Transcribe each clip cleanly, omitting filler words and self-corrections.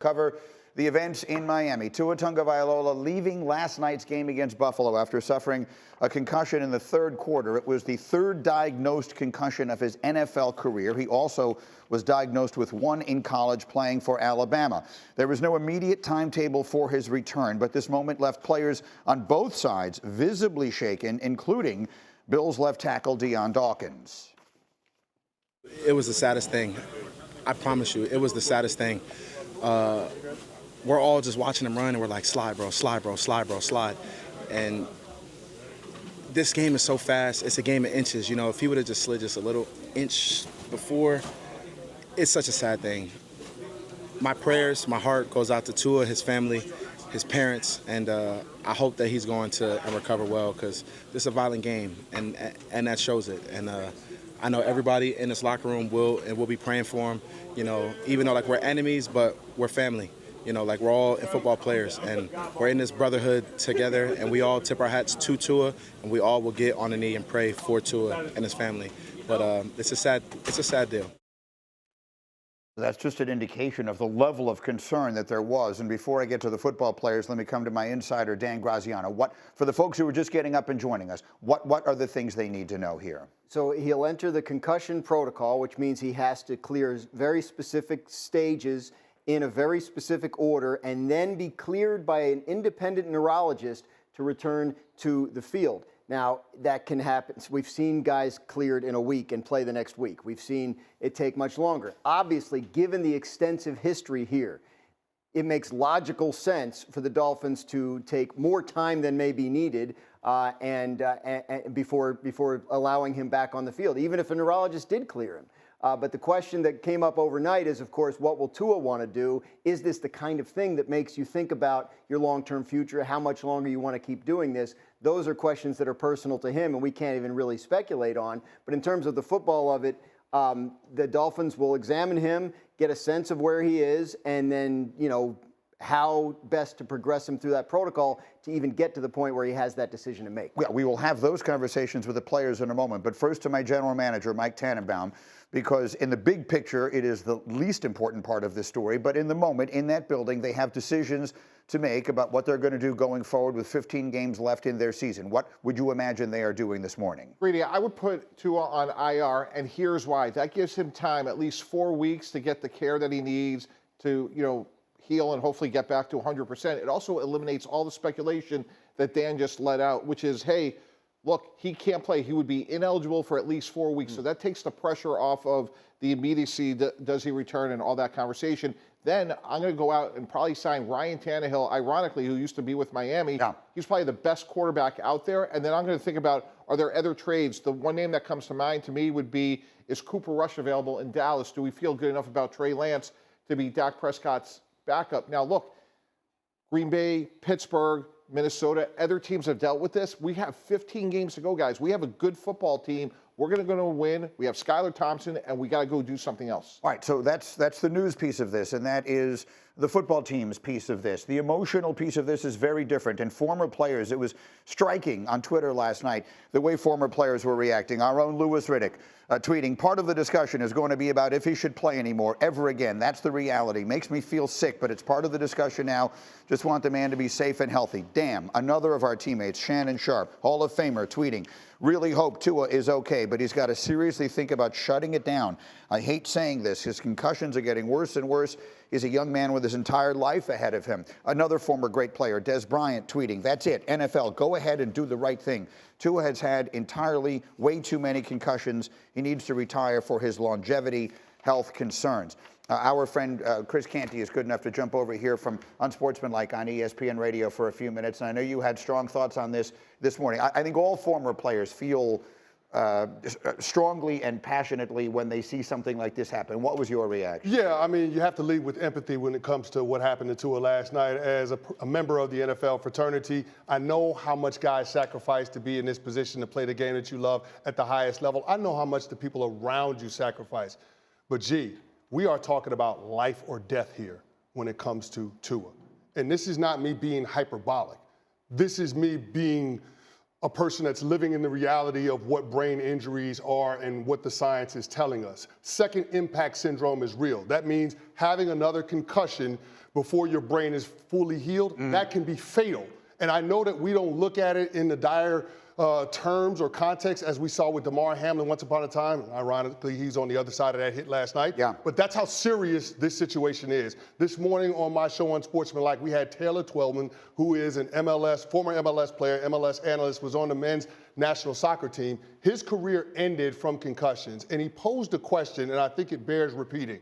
Cover the events in Miami. Tua Tagovailoa leaving last night's game against Buffalo after suffering a concussion in the third quarter. It was the third diagnosed concussion of his NFL career. He also was diagnosed with one in college playing for Alabama. There was no immediate timetable for his return, but this moment left players on both sides visibly shaken, including Bills left tackle Dion Dawkins. It was the saddest thing. I promise you, it was the saddest thing. We're all just watching him run, and we're like, slide, bro, slide, bro, slide, bro, slide. And this game is so fast. It's a game of inches. You know, if he would have just slid just a little inch before, it's such a sad thing. My prayers, my heart goes out to Tua, his family, his parents, and I hope that he's going to recover well, because this is a violent game, and that shows it. And I know everybody in this locker room will be praying for him. You know, even though like we're enemies, but we're family. You know, like we're all football players, and we're in this brotherhood together, and we all tip our hats to Tua, and we all will get on a knee and pray for Tua and his family. But it's a sad deal. That's just an indication of the level of concern that there was. And before I get to the football players, let me come to my insider, Dan Graziano. For the folks who are just getting up and joining us, what are the things they need to know here? So he'll enter the concussion protocol, which means he has to clear very specific stages in a very specific order, and then be cleared by an independent neurologist to return to the field. Now, that can happen. We've seen guys cleared in a week and play the next week. We've seen it take much longer. Obviously, given the extensive history here, it makes logical sense for the Dolphins to take more time than may be needed and before allowing him back on the field, even if a neurologist did clear him. But the question that came up overnight is, of course, what will Tua want to do? Is this the kind of thing that makes you think about your long-term future, how much longer you want to keep doing this? Those are questions that are personal to him, and we can't even really speculate on. But in terms of the football of it, the Dolphins will examine him, get a sense of where he is, and then, you know, how best to progress him through that protocol to even get to the point where he has that decision to make. Yeah, we will have those conversations with the players in a moment. But first to my general manager, Mike Tannenbaum, because in the big picture, it is the least important part of this story. But in the moment, in that building, they have decisions to make about what they're going to do going forward with 15 games left in their season. What would you imagine they are doing this morning? Brady, I would put Tua on IR, and here's why. That gives him time, at least 4 weeks, to get the care that he needs to, you know, heal and hopefully get back to 100%. It also eliminates all the speculation that Dan just let out, which is, hey, look, he can't play. He would be ineligible for at least 4 weeks. So that takes the pressure off of the immediacy. Does he return and all that conversation? Then I'm going to go out and probably sign Ryan Tannehill, ironically, who used to be with Miami. Yeah. He's probably the best quarterback out there. And then I'm going to think about, are there other trades? The one name that comes to mind to me would be, is Cooper Rush available in Dallas? Do we feel good enough about Trey Lance to be Dak Prescott's backup? Now, look, Green Bay, Pittsburgh, Minnesota, other teams have dealt with this. We have 15 games to go, guys. We have a good football team. We're going to win. We have Skylar Thompson, and we got to go do something else. All right, so that's the news piece of this, and that is the football team's piece of this. The emotional piece of this is very different. And former players, it was striking on Twitter last night, the way former players were reacting. Our own Louis Riddick tweeting, part of the discussion is going to be about if he should play anymore ever again. That's the reality. Makes me feel sick, but it's part of the discussion now. Just want the man to be safe and healthy. Damn, another of our teammates, Shannon Sharp, Hall of Famer, tweeting, really hope Tua is okay, but he's got to seriously think about shutting it down. I hate saying this. His concussions are getting worse and worse. He's a young man with his entire life ahead of him. Another former great player, Des Bryant, tweeting, that's it, NFL, go ahead and do the right thing. Tua has had entirely way too many concussions. He needs to retire for his longevity health concerns. Our friend Chris Canty is good enough to jump over here from Unsportsmanlike on ESPN Radio for a few minutes. And I know you had strong thoughts on this morning. I think all former players feel strongly and passionately when they see something like this happen. What was your reaction? Yeah, I mean, you have to lead with empathy when it comes to what happened to Tua last night. As a member of the NFL fraternity, I know how much guys sacrifice to be in this position to play the game that you love at the highest level. I know how much the people around you sacrifice. But, gee, we are talking about life or death here when it comes to Tua. And this is not me being hyperbolic. This is me being a person that's living in the reality of what brain injuries are and what the science is telling us. Second impact syndrome is real. That means having another concussion before your brain is fully healed, that can be fatal. And I know that we don't look at it in the dire terms or context as we saw with Damar Hamlin once upon a time. Ironically, he's on the other side of that hit last night. Yeah. But that's how serious this situation is. This morning on my show on Sportsmanlike, we had Taylor Twellman, who is an former MLS player, MLS analyst, was on the men's national soccer team. His career ended from concussions, and he posed a question, and I think it bears repeating.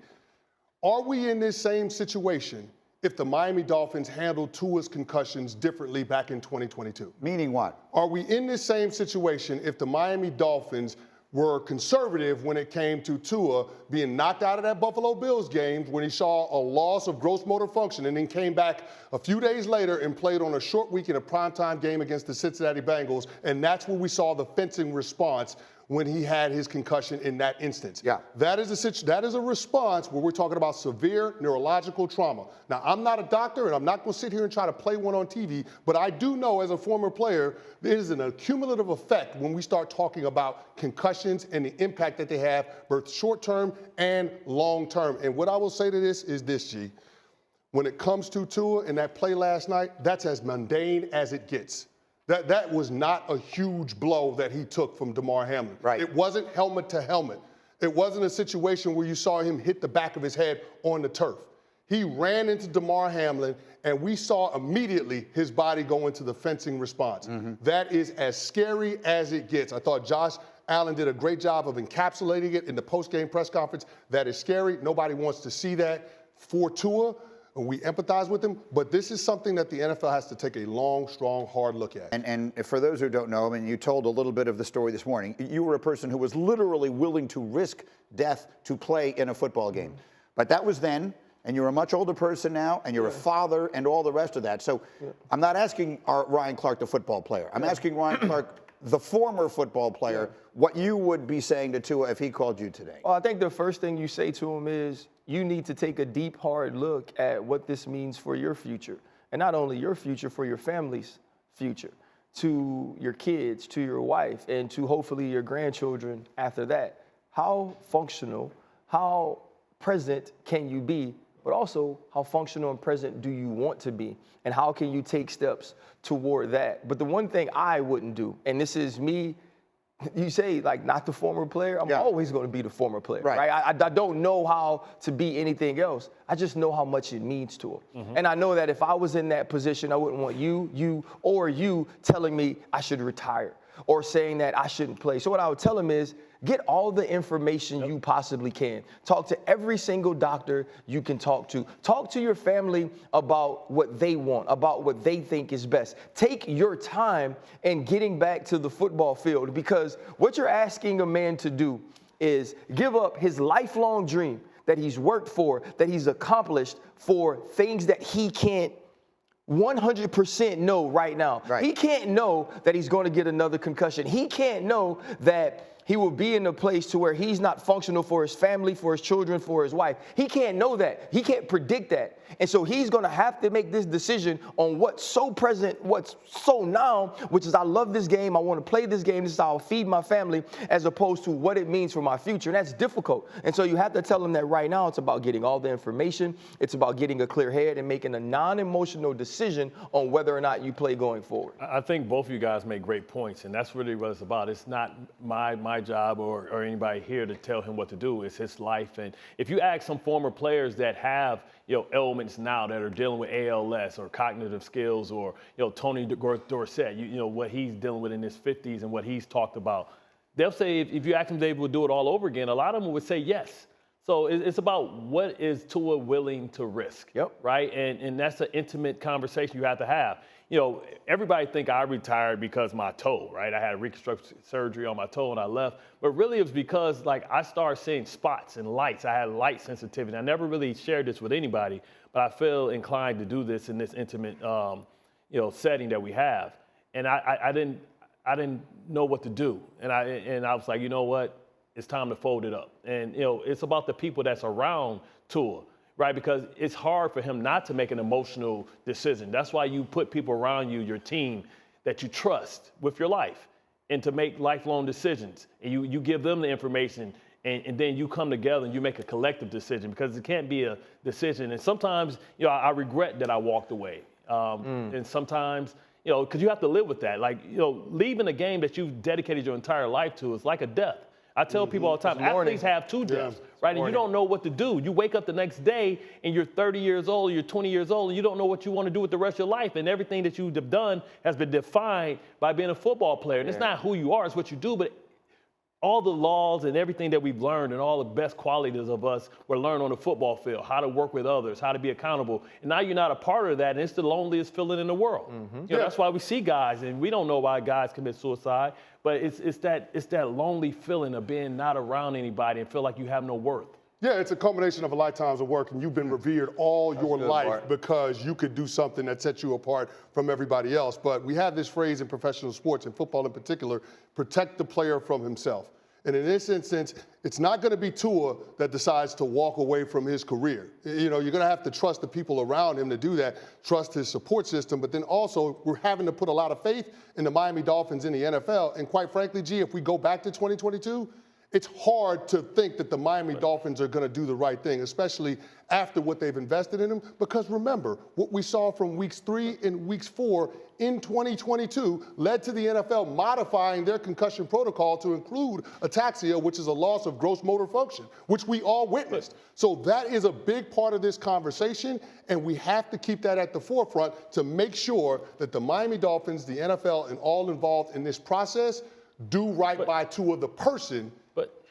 Are we in this same situation if the Miami Dolphins handled Tua's concussions differently back in 2022? Meaning what? Are we in this same situation if the Miami Dolphins were conservative when it came to Tua being knocked out of that Buffalo Bills game when he saw a loss of gross motor function and then came back a few days later and played on a short week in a primetime game against the Cincinnati Bengals, and that's where we saw the fencing response when he had his concussion in that instance. Yeah. That is a response where we're talking about severe neurological trauma. Now, I'm not a doctor, and I'm not going to sit here and try to play one on TV, but I do know as a former player, there is an accumulative effect when we start talking about concussions and the impact that they have, both short-term and long-term. And what I will say to this is this, G. When it comes to Tua and that play last night, that's as mundane as it gets. That was not a huge blow that he took from Damar Hamlin. Right. It wasn't helmet to helmet. It wasn't a situation where you saw him hit the back of his head on the turf. He ran into Damar Hamlin, and we saw immediately his body go into the fencing response. That is as scary as it gets. I thought Josh Allen did a great job of encapsulating it in the post-game press conference. That is scary. Nobody wants to see that for Tua. And we empathize with him, but this is something that the NFL has to take a long, strong, hard look at. And for those who don't know, I mean, you told a little bit of the story this morning. You were a person who was literally willing to risk death to play in a football game. But that was then, and you're a much older person now, and you're a father and all the rest of that. So I'm not asking Ryan Clark, the football player. I'm asking Ryan Clark, the former football player, what you would be saying to Tua if he called you today. Well, I think the first thing you say to him is, you need to take a deep, hard look at what this means for your future. And not only your future, for your family's future, to your kids, to your wife, and to hopefully your grandchildren after that. How functional, how present can you be, but also how functional and present do you want to be? And how can you take steps toward that? But the one thing I wouldn't do, and this is me, you say, like, not the former player. I'm always going to be the former player, right? I don't know how to be anything else. I just know how much it means to him. And I know that if I was in that position, I wouldn't want you telling me I should retire or saying that I shouldn't play. So what I would tell him is, get all the information you possibly can. Talk to every single doctor you can talk to. Talk to your family about what they want, about what they think is best. Take your time in getting back to the football field, because what you're asking a man to do is give up his lifelong dream that he's worked for, that he's accomplished, for things that he can't 100% know right now. He can't know that he's going to get another concussion. He can't know that he will be in a place to where he's not functional for his family, for his children, for his wife. He can't know that. He can't predict that. And so he's going to have to make this decision on what's so present, what's so now, which is, I love this game. I want to play this game. This is how I'll feed my family, as opposed to what it means for my future. And that's difficult. And so you have to tell him that right now it's about getting all the information. It's about getting a clear head and making a non-emotional decision on whether or not you play going forward. I think both of you guys make great points, and that's really what it's about. It's not my job or anybody here to tell him what to do. It's his life. And if you ask some former players that have, ailments now that are dealing with ALS or cognitive skills, or, Tony Dorsett, what he's dealing with in his 50s and what he's talked about, they'll say, if you ask them if they would do it all over again, a lot of them would say yes. So it's about what is Tua willing to risk, right? And that's an intimate conversation you have to have. Everybody think I retired because my toe, right? I had a reconstructive surgery on my toe and I left. But really it was because, I started seeing spots and lights. I had light sensitivity. I never really shared this with anybody, but I feel inclined to do this in this intimate, setting that we have. And I didn't know what to do. And I was like, you know what? It's time to fold it up. And, it's about the people that's around Tua, right? Because it's hard for him not to make an emotional decision. That's why you put people around you, your team, that you trust with your life and to make lifelong decisions. And you give them the information, and then you come together and you make a collective decision, because it can't be a decision. And sometimes, I regret that I walked away. And sometimes, because you have to live with that. Like, leaving a game that you've dedicated your entire life to is like a death. I tell people all the time, athletes have 2 deaths, right? And you don't know what to do. You wake up the next day and you're 30 years old, you're 20 years old, and you don't know what you want to do with the rest of your life. And everything that you've done has been defined by being a football player. And it's not who you are, it's what you do. But all the laws and everything that we've learned and all the best qualities of us were learned on the football field, how to work with others, how to be accountable. And now you're not a part of that, and it's the loneliest feeling in the world. That's why we see guys, and we don't know why guys commit suicide, but it's that lonely feeling of being not around anybody and feel like you have no worth. Yeah, it's a combination of a lifetime's of work, and you've been revered all your life because you could do something that sets you apart from everybody else. But we have this phrase in professional sports, and football in particular, protect the player from himself. And in this instance, it's not going to be Tua that decides to walk away from his career. You're going to have to trust the people around him to do that, trust his support system. But then also, we're having to put a lot of faith in the Miami Dolphins in the NFL. And quite frankly, G, if we go back to 2022, it's hard to think that the Miami Dolphins are going to do the right thing, especially after what they've invested in him. Because remember, what we saw from weeks 3 and weeks 4 in 2022 led to the NFL modifying their concussion protocol to include ataxia, which is a loss of gross motor function, which we all witnessed. So that is a big part of this conversation, and we have to keep that at the forefront to make sure that the Miami Dolphins, the NFL, and all involved in this process do right by Tua the person,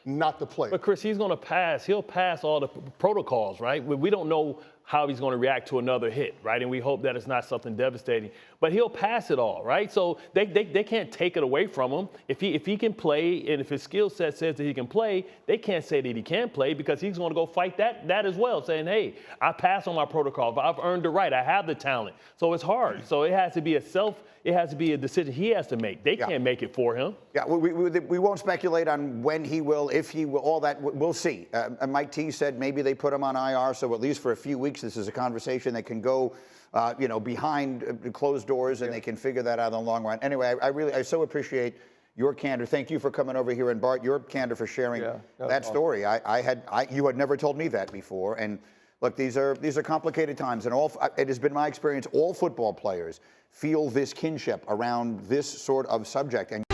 not the player. But Chris, he's going to pass. He'll pass all the protocols, right? We don't know how he's going to react to another hit, right? And we hope that it's not something devastating. But he'll pass it all, right? So they can't take it away from him. If he can play, and if his skill set says that he can play, they can't say that he can't play, because he's going to go fight that as well, saying, hey, I passed on my protocol. I've earned the right. I have the talent. So it's hard. So it has to be a decision he has to make. They can't make it for him. Yeah, we won't speculate on when he will, if he will, all that. We'll see. Mike T said maybe they put him on IR, so at least for a few weeks, this is a conversation that can go, behind closed doors, and they can figure that out in the long run. Anyway, I so appreciate your candor. Thank you for coming over here, and Bart, your candor for sharing that story. You had never told me that before, and look, these are complicated times, and it has been my experience. All football players feel this kinship around this sort of subject, and